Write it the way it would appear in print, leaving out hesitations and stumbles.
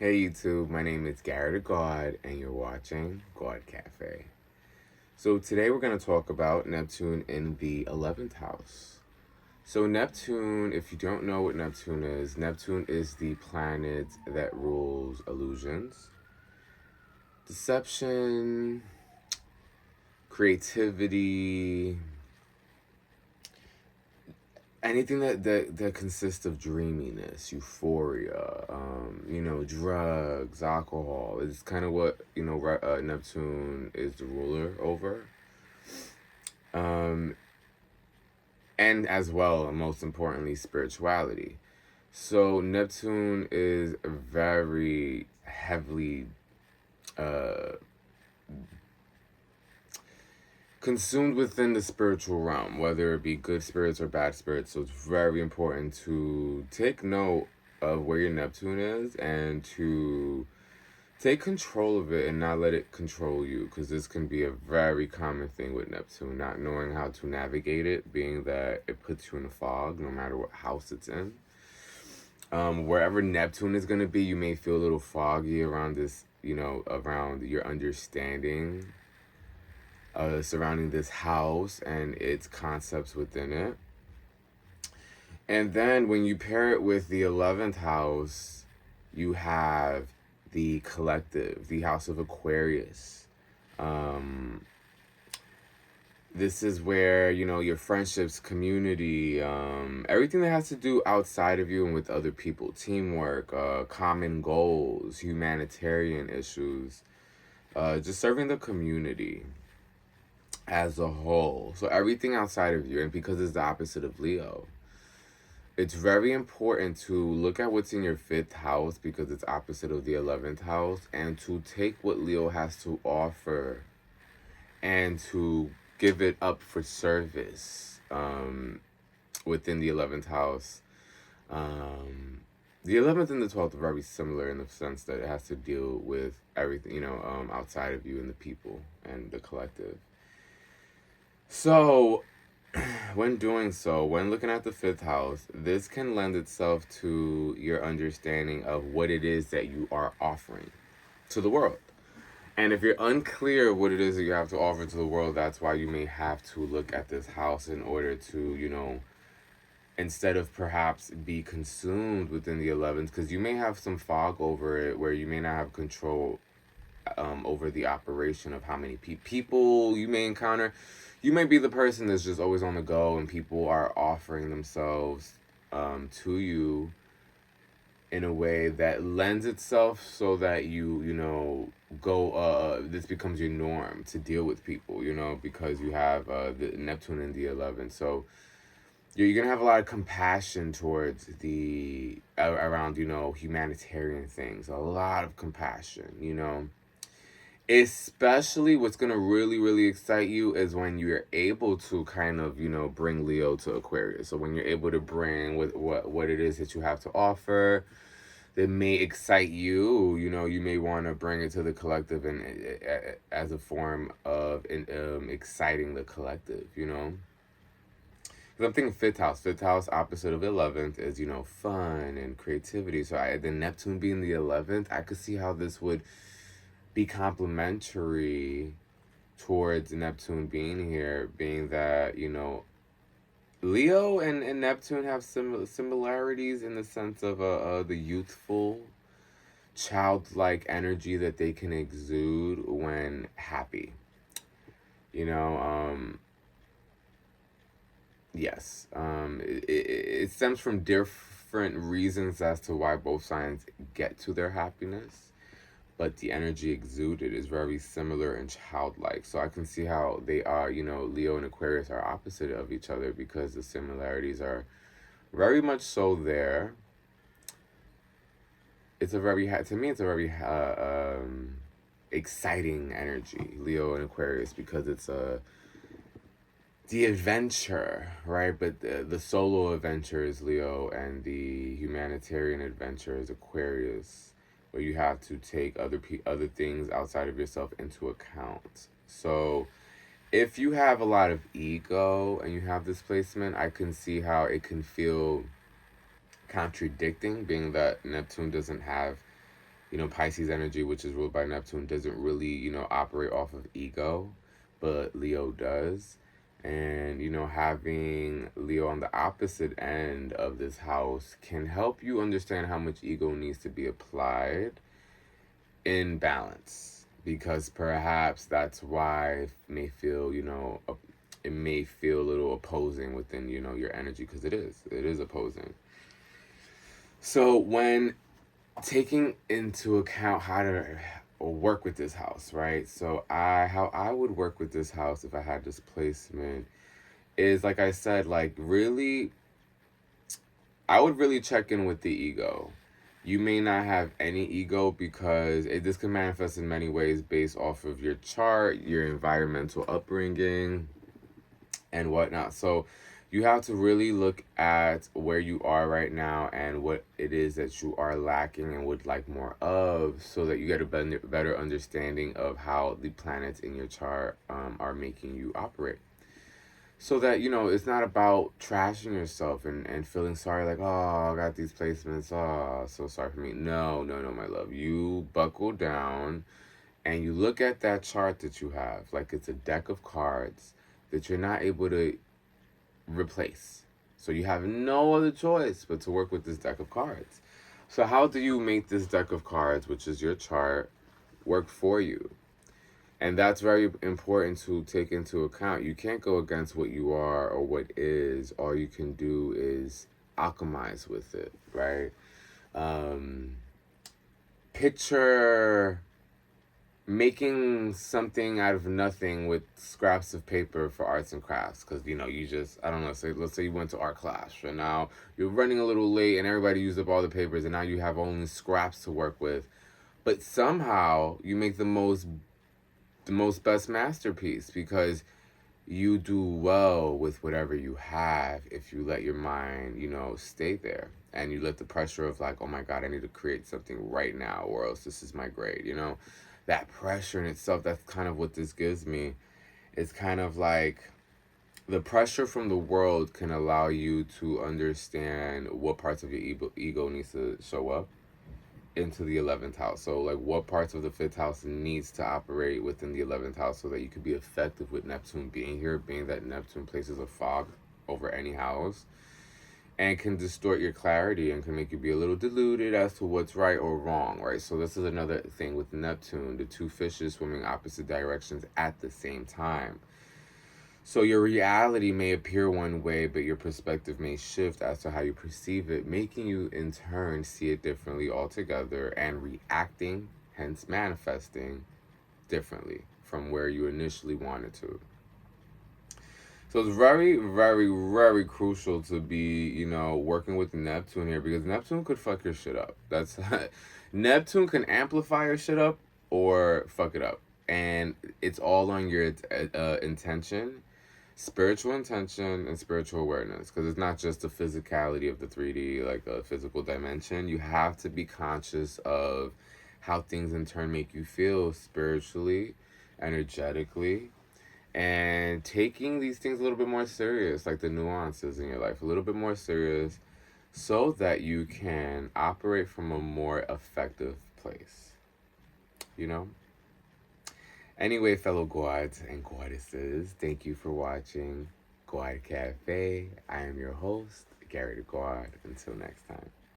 Hey YouTube, my name is Gawd and you're watching Gawd Cafe. So today we're going to talk about Neptune in the 11th house. So Neptune, if you don't know what Neptune is the planet that rules illusions, deception, creativity, anything that consists of dreaminess, euphoria, drugs, alcohol is kind of what Neptune is the ruler over, um, and as well, most importantly, spirituality. So Neptune is very heavily uh, consumed within the spiritual realm, whether it be good spirits or bad spirits. So it's very important to take note of where your Neptune is and to take control of it and not let it control you, because this can be a very common thing with Neptune, not knowing how to navigate it, being that it puts you in a fog no matter what house it's in. Wherever Neptune is going to be, you may feel a little foggy around this, around your understanding surrounding this house and its concepts within it. And then when you pair it with the 11th house, you have the collective, the house of Aquarius. This is where, your friendships, community, everything that has to do outside of you and with other people, teamwork, common goals, humanitarian issues, just serving the community as a whole. So everything outside of you, and because it's the opposite of Leo, it's very important to look at what's in your 5th house because it's opposite of the 11th house, and to take what Leo has to offer and to give it up for service within the 11th house. The 11th and the 12th are very similar in the sense that it has to deal with everything, outside of you and the people and the collective. So, when doing so, when looking at the 5th house, this can lend itself to your understanding of what it is that you are offering to the world. And if you're unclear what it is that you have to offer to the world, that's why you may have to look at this house in order to, instead of perhaps be consumed within the 11th, because you may have some fog over it where you may not have control over the operation of how many people you may encounter. You may be the person that's just always on the go and people are offering themselves to you in a way that lends itself so that this becomes your norm to deal with people, because you have the Neptune in the 11th. So you're gonna have a lot of compassion towards the around humanitarian things, a lot of compassion. Especially what's gonna really, really excite you is when you're able to kind of, bring Leo to Aquarius. So when you're able to bring what it is that you have to offer that may excite you, you may want to bring it to the collective and as a form of exciting the collective. Because I'm thinking 5th house. 5th house opposite of 11th is, fun and creativity. So the Neptune being the 11th, I could see how this would be complementary towards Neptune being here, being that, Leo and Neptune have similarities in the sense of the youthful, childlike energy that they can exude when happy. Yes. It stems from different reasons as to why both signs get to their happiness, but the energy exuded is very similar and childlike. So I can see how they are, Leo and Aquarius are opposite of each other because the similarities are very much so there. It's a very, to me, it's a very exciting energy, Leo and Aquarius, because it's the adventure, right? But the solo adventure is Leo, and the humanitarian adventure is Aquarius, where you have to take other things outside of yourself into account. So if you have a lot of ego and you have this placement, I can see how it can feel contradicting, being that Neptune doesn't have Pisces energy, which is ruled by Neptune, doesn't really, operate off of ego, but Leo does. And, having Leo on the opposite end of this house can help you understand how much ego needs to be applied in balance. Because perhaps that's why it may feel a little opposing within, your energy, because it is opposing. So when taking into account how to work with this house, right? So how I would work with this house if I had this placement is, like I said, like really, I would really check in with the ego. You may not have any ego because this can manifest in many ways based off of your chart, your environmental upbringing, and whatnot. So you have to really look at where you are right now and what it is that you are lacking and would like more of, so that you get a better understanding of how the planets in your chart are making you operate. So that, it's not about trashing yourself and feeling sorry, like, oh, I got these placements, oh, so sorry for me. No, no, no, my love. You buckle down and you look at that chart that you have like it's a deck of cards that you're not able to replace. So you have no other choice but to work with this deck of cards. So how do you make this deck of cards, which is your chart, work for you? And that's very important to take into account. You can't go against what you are or what is. All you can do is alchemize with it, right? Picture making something out of nothing with scraps of paper for arts and crafts, because you just, I don't know, let's say you went to art class and now you're running a little late and everybody used up all the papers and now you have only scraps to work with, but somehow you make the most best masterpiece because you do well with whatever you have if you let your mind stay there, and you let the pressure of like, oh my god, I need to create something right now or else this is my grade. That pressure in itself, that's kind of what this gives me. It's kind of like the pressure from the world can allow you to understand what parts of your ego needs to show up into the 11th house. So like what parts of the 5th house needs to operate within the 11th house so that you could be effective with Neptune being here, being that Neptune places a fog over any house and can distort your clarity and can make you be a little deluded as to what's right or wrong, right? So this is another thing with Neptune, the two fishes swimming opposite directions at the same time. So your reality may appear one way, but your perspective may shift as to how you perceive it, making you in turn see it differently altogether and reacting, hence manifesting, differently from where you initially wanted to. So it's very, very, very crucial to be, working with Neptune here, because Neptune could fuck your shit up. That's Neptune can amplify your shit up or fuck it up. And it's all on your intention, spiritual intention, and spiritual awareness. Because it's not just the physicality of the 3D, like a physical dimension. You have to be conscious of how things in turn make you feel spiritually, energetically, and taking these things a little bit more serious, like the nuances in your life, a little bit more serious, so that you can operate from a more effective place. Anyway, fellow Gawds and Goddesses, thank you for watching Gawd Cafe. I am your host, Gary the Gawd. Until next time.